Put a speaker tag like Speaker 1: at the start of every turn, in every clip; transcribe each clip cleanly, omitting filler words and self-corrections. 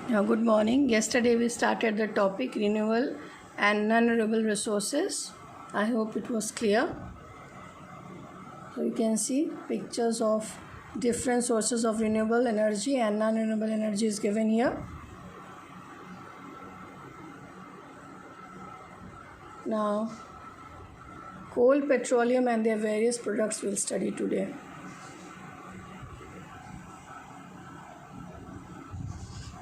Speaker 1: Good morning. Yesterday we started the topic renewable and non-renewable resources. I hope it was clear. So you can see pictures of different sources of renewable energy and non-renewable energy is given here. Now, coal, petroleum and their various products we'll study today.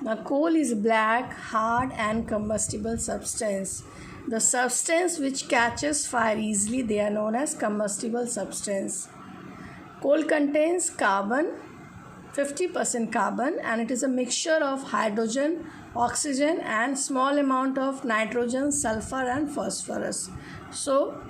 Speaker 1: Now, coal is black, hard and combustible substance. The substance which catches fire easily, they are known as combustible substance. Coal contains carbon, 50% carbon, and it is a mixture of hydrogen, oxygen and small amount of nitrogen, sulfur and phosphorus. So,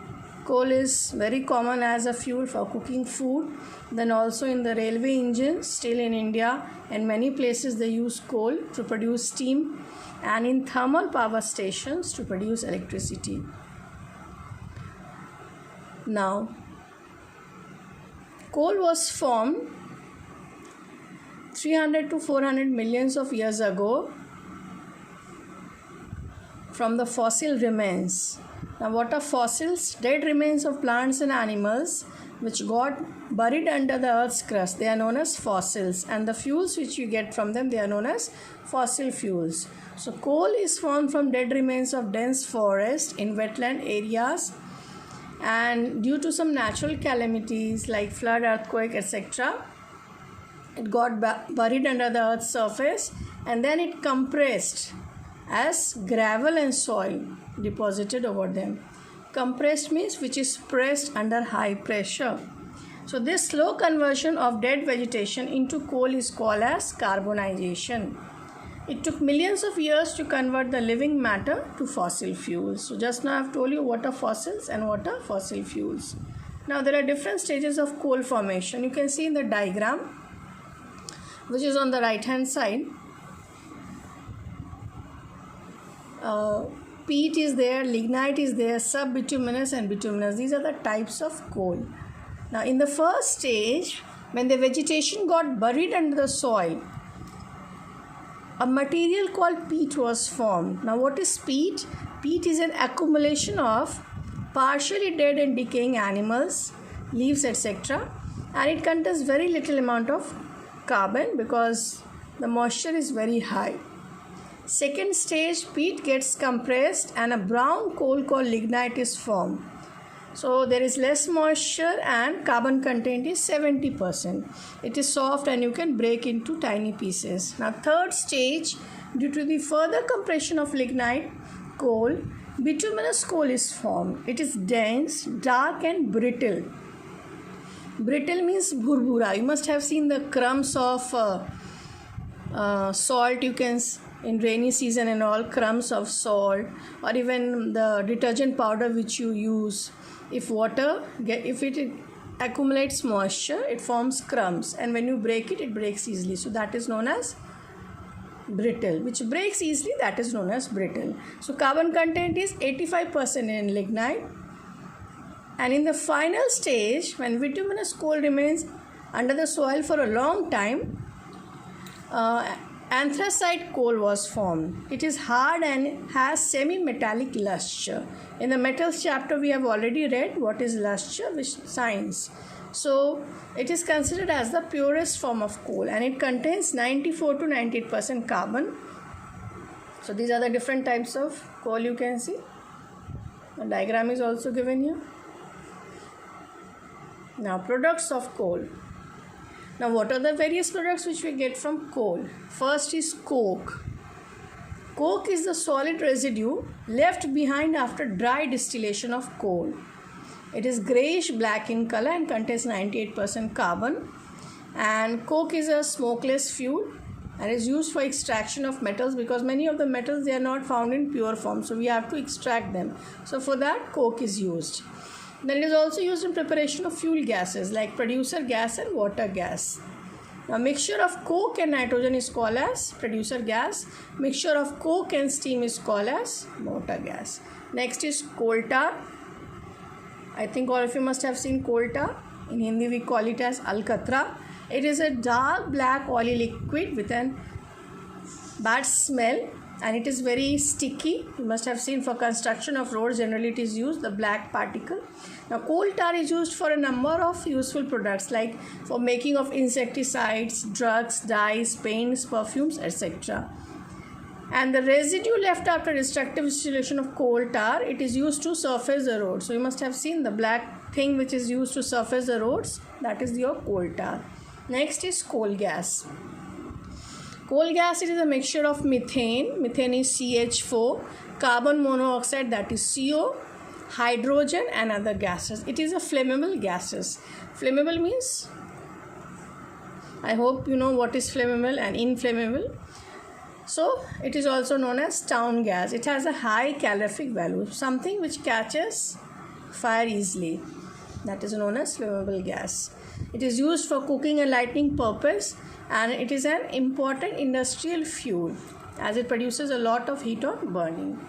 Speaker 1: coal is very common as a fuel for cooking food. Then also in the railway engines, still in India and many places they use coal to produce steam, and in thermal power stations to produce electricity. Now, coal was formed 300 to 400 millions of years ago from the fossil remains. Now, what are fossils? Dead remains of plants and animals which got buried under the earth's crust. They are known as fossils, and the fuels which you get from them, they are known as fossil fuels. So, coal is formed from dead remains of dense forest in wetland areas, and due to some natural calamities like flood, earthquake, etc., it got buried under the earth's surface and then it compressed as gravel and soil deposited over them. Compressed means which is pressed under high pressure. So this slow conversion of dead vegetation into coal is called as carbonization. It took millions of years to convert the living matter to fossil fuels. So just now I have told you what are fossils and what are fossil fuels. Now there are different stages of coal formation. You can see in the diagram which is on the right hand side. Peat is there, lignite is there, subbituminous and bituminous. These are the types of coal. Now in the first stage, when the vegetation got buried under the soil, a material called peat was formed. Now what is peat? Peat is an accumulation of partially dead and decaying animals, leaves, etc., and it contains very little amount of carbon because the moisture is very high. Second stage, peat gets compressed and a brown coal called lignite is formed. So there is less moisture and carbon content is 70%. It is soft and you can break into tiny pieces. Now third stage, due to the further compression of lignite coal, bituminous coal is formed. It is dense, dark and brittle. Brittle means bhurbura. You must have seen the crumbs of salt you can in rainy season and all, crumbs of salt, or even the detergent powder which you use. If it accumulates moisture, it forms crumbs, and when you break it, it breaks easily. So that is known as brittle. Which breaks easily, that is known as brittle. So carbon content is 85% in lignite. And in the final stage, when bituminous coal remains under the soil for a long time, anthracite coal was formed. It is hard and has semi-metallic luster. In the metals chapter, we have already read what is luster, which signs. So it is considered as the purest form of coal, and it contains 94 to 98% carbon. So these are the different types of coal you can see. The diagram is also given here. Now products of coal. Now what are the various products which we get from coal? First is coke. Coke is the solid residue left behind after dry distillation of coal. It is greyish black in color and contains 98% carbon. And coke is a smokeless fuel and is used for extraction of metals, because many of the metals, they are not found in pure form. So we have to extract them. So for that, coke is used. Then it is also used in preparation of fuel gases like producer gas and water gas. Now mixture of coke and nitrogen is called as producer gas. Mixture of coke and steam is called as water gas. Next is coal tar. I think all of you must have seen coal tar. In Hindi we call it as alcatra. It is a dark black oily liquid with an bad smell, and it is very sticky. You must have seen for construction of roads generally it is used, the black particle. Now coal tar is used for a number of useful products like for making of insecticides, drugs, dyes, paints, perfumes, etc. And the residue left after destructive distillation of coal tar, it is used to surface the road. So you must have seen the black thing which is used to surface the roads, that is your coal tar. Next is coal gas. Coal gas, it is a mixture of methane. Methane is CH4, carbon monoxide, that is CO, hydrogen and other gases. It is a flammable gases. Flammable means, I hope you know what is flammable and inflammable. So it is also known as town gas. It has a high calorific value, something which catches fire easily. That is known as flammable gas. It is used for cooking and lighting purpose, and it is an important industrial fuel as it produces a lot of heat on burning.